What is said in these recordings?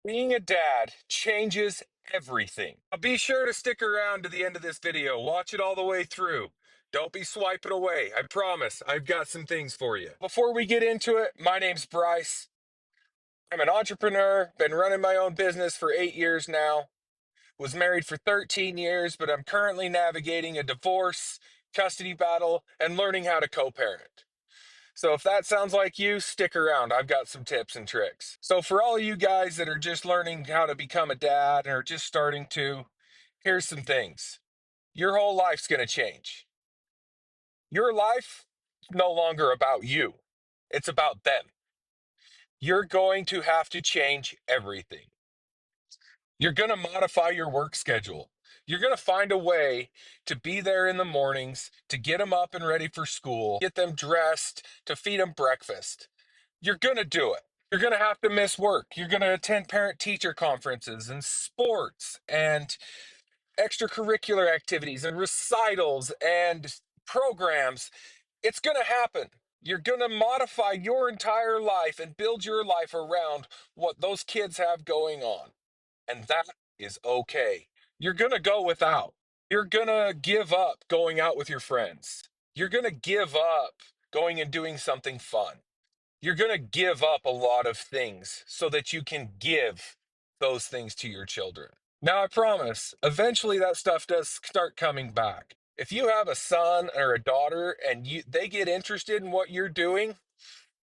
Being a dad changes everything. Now be sure to stick around to the end of this video. Watch it all the way through. Don't be swiping away. I promise I've got some things for you. Before we get into it, my name's Bryce. I'm an entrepreneur, been running my own business for 8 years now. Was married for 13 years, but I'm currently navigating a divorce, custody battle, and learning how to co-parent. So if that sounds like you, stick around. I've got some tips and tricks. So for all of you guys that are just learning how to become a dad or just starting to, here's some things. Your whole life's going to change. Your life is no longer about you. It's about them. You're going to have to change everything. You're going to modify your work schedule. You're going to find a way to be there in the mornings, to get them up and ready for school, get them dressed, to feed them breakfast. You're going to do it. You're going to have to miss work. You're going to attend parent teacher conferences and sports and extracurricular activities and recitals and programs. It's going to happen. You're going to modify your entire life and build your life around what those kids have going on. And that is okay. You're going to go without. You're going to give up going out with your friends. You're going to give up going and doing something fun. You're going to give up a lot of things so that you can give those things to your children. Now, I promise, eventually that stuff does start coming back. If you have a son or a daughter and they get interested in what you're doing,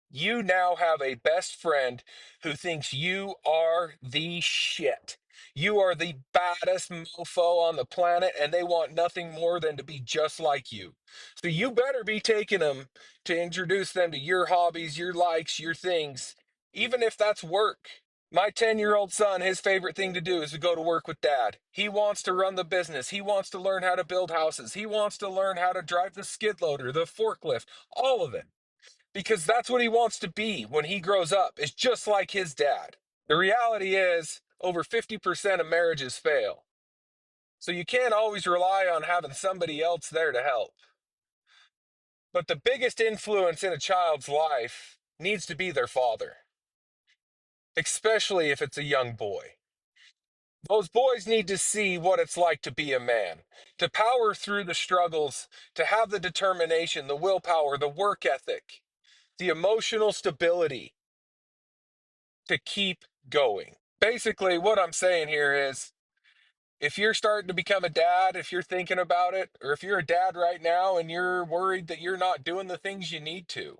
you now have a best friend who thinks you are the shit. You are the baddest mofo on the planet, and they want nothing more than to be just like you. So you better be taking them to introduce them to your hobbies, your likes, your things, even if that's work. My 10-year-old son, his favorite thing to do is to go to work with dad. He wants to run the business. He wants to learn how to build houses. He wants to learn how to drive the skid loader, the forklift, all of it, because that's what he wants to be when he grows up, is just like his dad. The reality is over 50% of marriages fail. So you can't always rely on having somebody else there to help. But the biggest influence in a child's life needs to be their father, especially if it's a young boy. Those boys need to see what it's like to be a man, to power through the struggles, to have the determination, the willpower, the work ethic, the emotional stability to keep going. Basically, what I'm saying here is, if you're starting to become a dad, if you're thinking about it, or if you're a dad right now and you're worried that you're not doing the things you need to,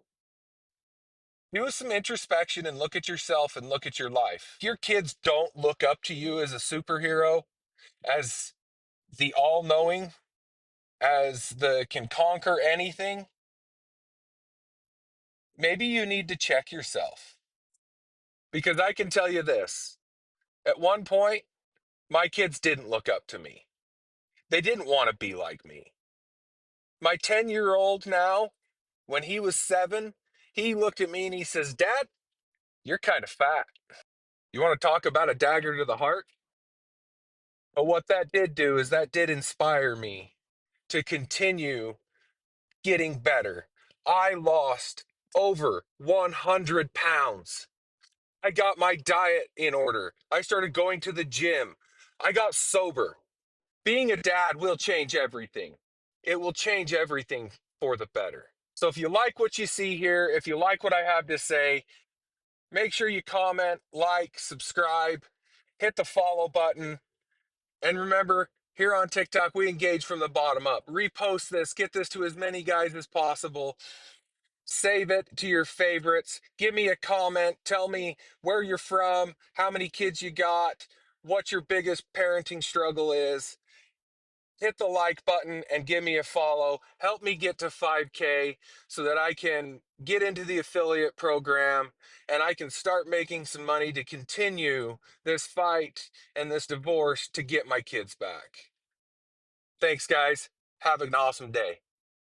do some introspection and look at yourself and look at your life. If your kids don't look up to you as a superhero, as the all-knowing, as the can conquer anything, maybe you need to check yourself. Because I can tell you this, at one point, my kids didn't look up to me. They didn't want to be like me. My 10-year-old now, when he was 7, he looked at me and he says, "Dad, you're kind of fat." You want to talk about a dagger to the heart? But what that did do is that did inspire me to continue getting better. I lost over 100 pounds. I got my diet in order. I started going to the gym. I got sober. Being a dad will change everything. It will change everything for the better. So if you like what you see here, if you like what I have to say, make sure you comment, like, subscribe, hit the follow button. And remember, here on TikTok, we engage from the bottom up. Repost this, get this to as many guys as possible. Save it to your favorites. Give me a comment. Tell me where you're from, how many kids you got, what your biggest parenting struggle is. Hit the like button and give me a follow. Help me get to 5K so that I can get into the affiliate program and I can start making some money to continue this fight and this divorce to get my kids back. Thanks, guys. Have an awesome day.